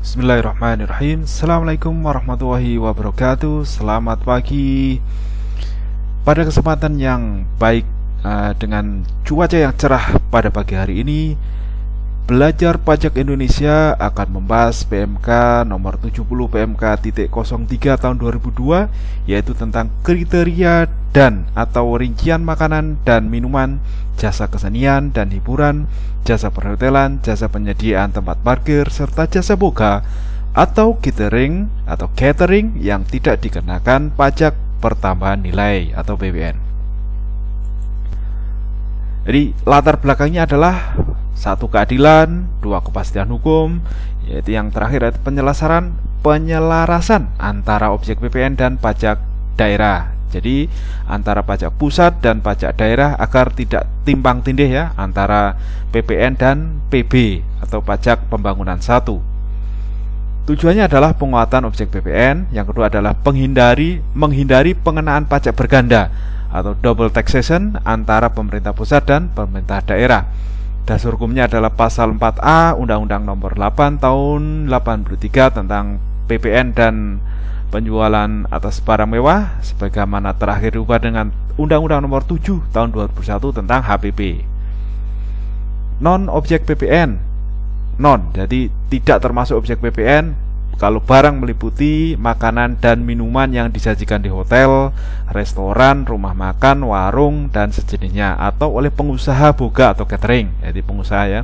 Bismillahirrahmanirrahim. Assalamualaikum warahmatullahi wabarakatuh. Selamat pagi. Pada kesempatan yang baik, dengan cuaca yang cerah pada pagi hari ini, Belajar Pajak Indonesia akan membahas PMK nomor 70 PMK.03 tahun 2002, yaitu tentang kriteria dan atau rincian makanan dan minuman, jasa kesenian dan hiburan, jasa perhotelan, jasa penyediaan tempat parkir, serta jasa boga atau catering yang tidak dikenakan pajak pertambahan nilai atau PPN. Jadi latar belakangnya adalah satu, keadilan; dua, kepastian hukum; yaitu yang terakhir adalah penyelarasan antara objek PPN dan pajak daerah. Jadi antara pajak pusat dan pajak daerah agar tidak timbang tindih ya antara PPN dan PB atau pajak pembangunan satu. Tujuannya adalah penguatan objek PPN. Yang kedua adalah menghindari pengenaan pajak berganda atau double taxation antara pemerintah pusat dan pemerintah daerah. Dasar hukumnya adalah pasal 4A Undang-Undang Nomor 8 Tahun 83 tentang PPN dan penjualan atas barang mewah, sebagaimana terakhir diubah dengan Undang-Undang Nomor 7 Tahun 2001 tentang HPP. Non-objek PPN, jadi tidak termasuk objek PPN kalau barang meliputi makanan dan minuman yang disajikan di hotel, restoran, rumah makan, warung, dan sejenisnya, atau oleh pengusaha boga atau catering. Jadi pengusaha ya,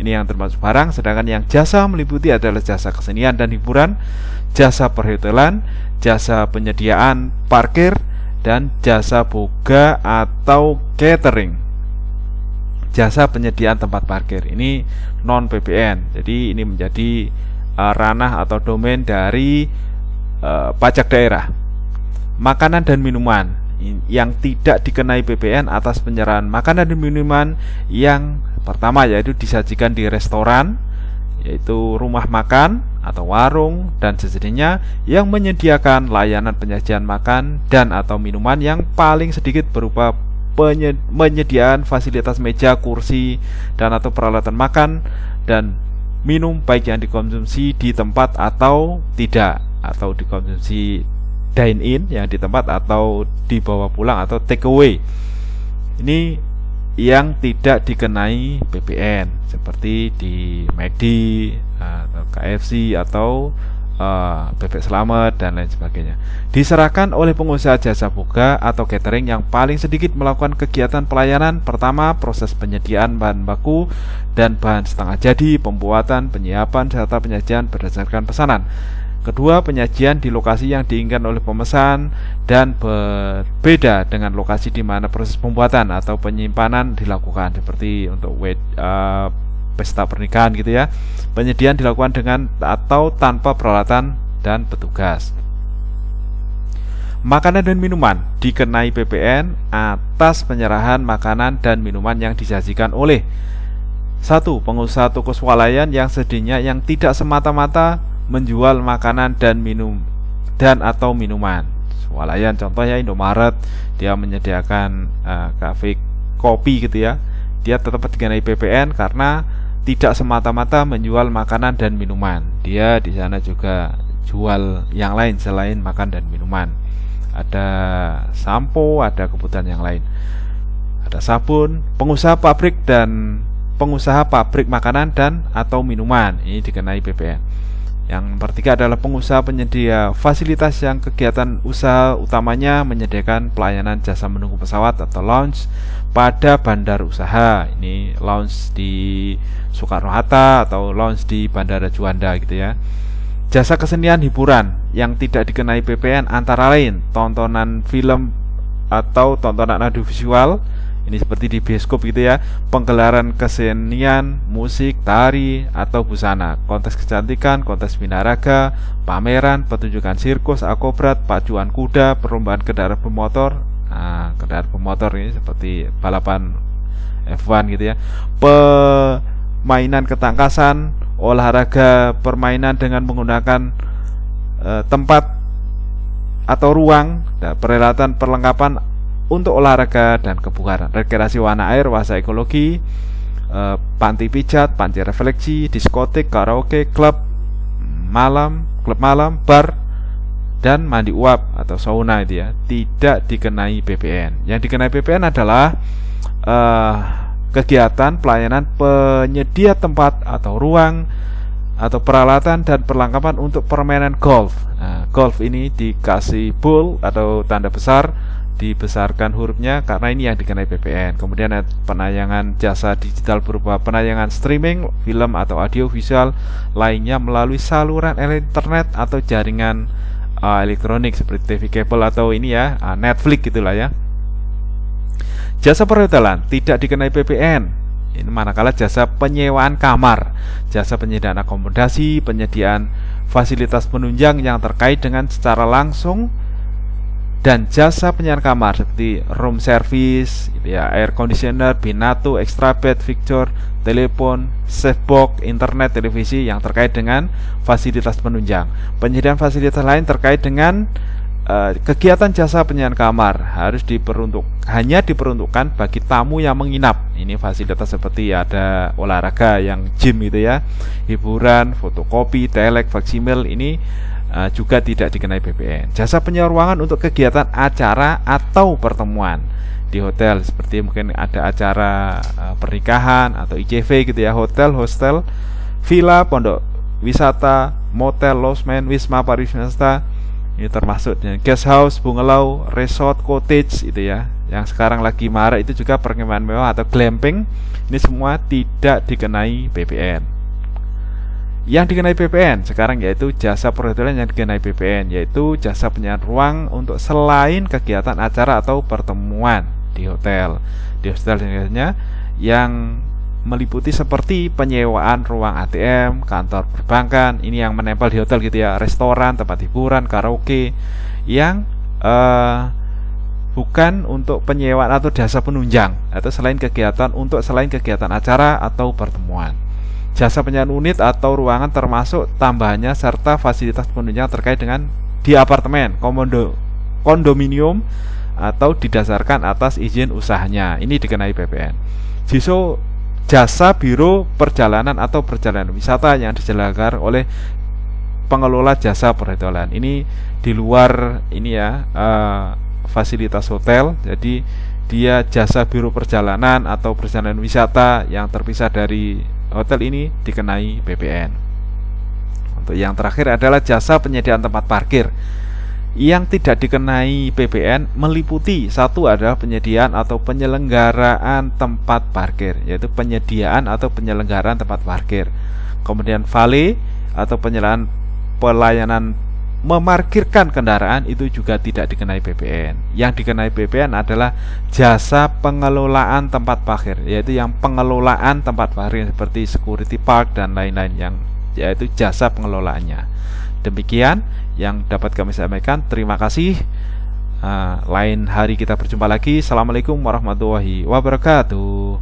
ini yang termasuk barang. Sedangkan yang jasa meliputi adalah jasa kesenian dan hiburan, jasa perhotelan, jasa penyediaan parkir, dan jasa boga atau catering. Jasa penyediaan tempat parkir ini non PPN. Jadi ini menjadi ranah atau domain dari pajak daerah. Makanan dan minuman yang tidak dikenai PPN atas penyerahan makanan dan minuman yang pertama yaitu disajikan di restoran, yaitu rumah makan atau warung dan sejenisnya yang menyediakan layanan penyajian makan dan atau minuman yang paling sedikit berupa penyediaan fasilitas meja, kursi, dan atau peralatan makan dan minum baik yang dikonsumsi di tempat atau tidak, atau dikonsumsi dine in yang di tempat atau dibawa pulang atau take away. Ini yang tidak dikenai PPN seperti di McD atau KFC atau Bebek Selamat dan lain sebagainya. Diserahkan oleh pengusaha jasa boga atau catering yang paling sedikit melakukan kegiatan pelayanan. Pertama, proses penyediaan bahan baku dan bahan setengah jadi, pembuatan, penyiapan, serta penyajian berdasarkan pesanan. Kedua, penyajian di lokasi yang diinginkan oleh pemesan dan berbeda dengan lokasi di mana proses pembuatan atau penyimpanan dilakukan, seperti untuk pesta pernikahan gitu ya. Penyediaan dilakukan dengan atau tanpa peralatan dan petugas. Makanan dan minuman dikenai PPN atas penyerahan makanan dan minuman yang disajikan oleh satu, pengusaha toko swalayan yang sedianya yang tidak semata-mata menjual makanan dan minum dan atau minuman. Swalayan contohnya Indomaret, dia menyediakan kafe kopi gitu ya. Dia tetap dikenai PPN karena tidak semata-mata menjual makanan dan minuman. Dia di sana juga jual yang lain selain makan dan minuman. Ada sampo, ada kebutuhan yang lain. Ada sabun. Pengusaha pabrik makanan dan atau minuman ini dikenai PPN. Yang ketiga adalah pengusaha penyedia fasilitas yang kegiatan usaha utamanya menyediakan pelayanan jasa menunggu pesawat atau lounge pada bandar usaha. Ini lounge di Soekarno-Hatta atau lounge di Bandara Juanda gitu ya. Jasa kesenian hiburan yang tidak dikenai PPN antara lain tontonan film atau tontonan audiovisual, ini seperti di bioskop gitu ya, penggelaran kesenian, musik, tari, atau busana, kontes kecantikan, kontes binaraga, pameran, pertunjukan sirkus, akrobat, pacuan kuda, perlombaan kendaraan bermotor. Kendaraan bermotor ini seperti balapan F1 gitu ya, permainan ketangkasan, olahraga permainan dengan menggunakan tempat atau ruang, peralatan perlengkapan untuk olahraga dan kebugaran, rekreasi warna air, wahana ekologi, panti pijat, panti refleksi, diskotik, karaoke, klub, malam, klub malam, bar, dan mandi uap atau sauna itu ya, tidak dikenai PPN. Yang dikenai PPN adalah kegiatan pelayanan penyedia tempat atau ruang atau peralatan dan perlengkapan untuk permainan golf. Nah, golf ini dikasih bold atau tanda besar, dibesarkan hurufnya karena ini yang dikenai PPN. Kemudian ada penayangan jasa digital berupa penayangan streaming, film atau audio visual lainnya melalui saluran internet atau jaringan elektronik seperti TV kabel atau ini ya, Netflix gitulah ya. Jasa perhotelan tidak dikenai PPN. Ini manakala jasa penyewaan kamar, jasa penyediaan akomodasi, penyediaan fasilitas penunjang yang terkait dengan secara langsung, dan jasa penyewaan kamar seperti room service, gitu ya, air conditioner, binato, extra bed, fixture, telepon, safebox, internet, televisi yang terkait dengan fasilitas penunjang. Penyediaan fasilitas lain terkait dengan kegiatan jasa penyewaan kamar hanya diperuntukkan bagi tamu yang menginap. Ini fasilitas seperti ada olahraga yang gym gitu ya, hiburan, fotokopi, telek, faksimil ini juga tidak dikenai PPN. Jasa penyewa ruangan untuk kegiatan acara atau pertemuan di hotel seperti mungkin ada acara pernikahan atau ICV gitu ya, hotel, hostel, villa, pondok wisata, motel, lodgement, wisma pariwisata. Ini termasuk guest house, bungalow, resort, cottage itu ya. Yang sekarang lagi marak itu juga perkemahan mewah atau glamping. Ini semua tidak dikenai PPN. Yang dikenai PPN sekarang yaitu jasa perhotelan yang dikenai PPN, yaitu jasa penyewaan ruang untuk selain kegiatan acara atau pertemuan di hotel. Di hotel biasanya yang meliputi seperti penyewaan ruang ATM, kantor perbankan, ini yang menempel di hotel gitu ya, restoran, tempat hiburan, karaoke, yang bukan untuk penyewaan atau jasa penunjang atau selain kegiatan acara atau pertemuan. Jasa penyewaan unit atau ruangan termasuk tambahannya serta fasilitas penunjang terkait dengan di apartemen, kondominium atau didasarkan atas izin usahanya. Ini dikenai PPN. Jasa biro perjalanan atau perjalanan wisata yang diselenggarakan oleh pengelola jasa perhotelan. Ini di luar ini ya, fasilitas hotel. Jadi dia jasa biro perjalanan atau perjalanan wisata yang terpisah dari hotel ini dikenai PPN. Untuk yang terakhir adalah jasa penyediaan tempat parkir. Yang tidak dikenai PPN meliputi satu adalah penyediaan atau penyelenggaraan tempat parkir, yaitu penyediaan atau penyelenggaraan tempat parkir. Kemudian valet atau pelayanan memarkirkan kendaraan itu juga tidak dikenai PPN. Yang dikenai PPN adalah jasa pengelolaan tempat parkir, yaitu yang pengelolaan tempat parkir seperti security park dan lain-lain, yang yaitu jasa pengelolaannya. Demikian yang dapat kami sampaikan. Terima kasih. Lain hari kita berjumpa lagi. Assalamualaikum warahmatullahi wabarakatuh.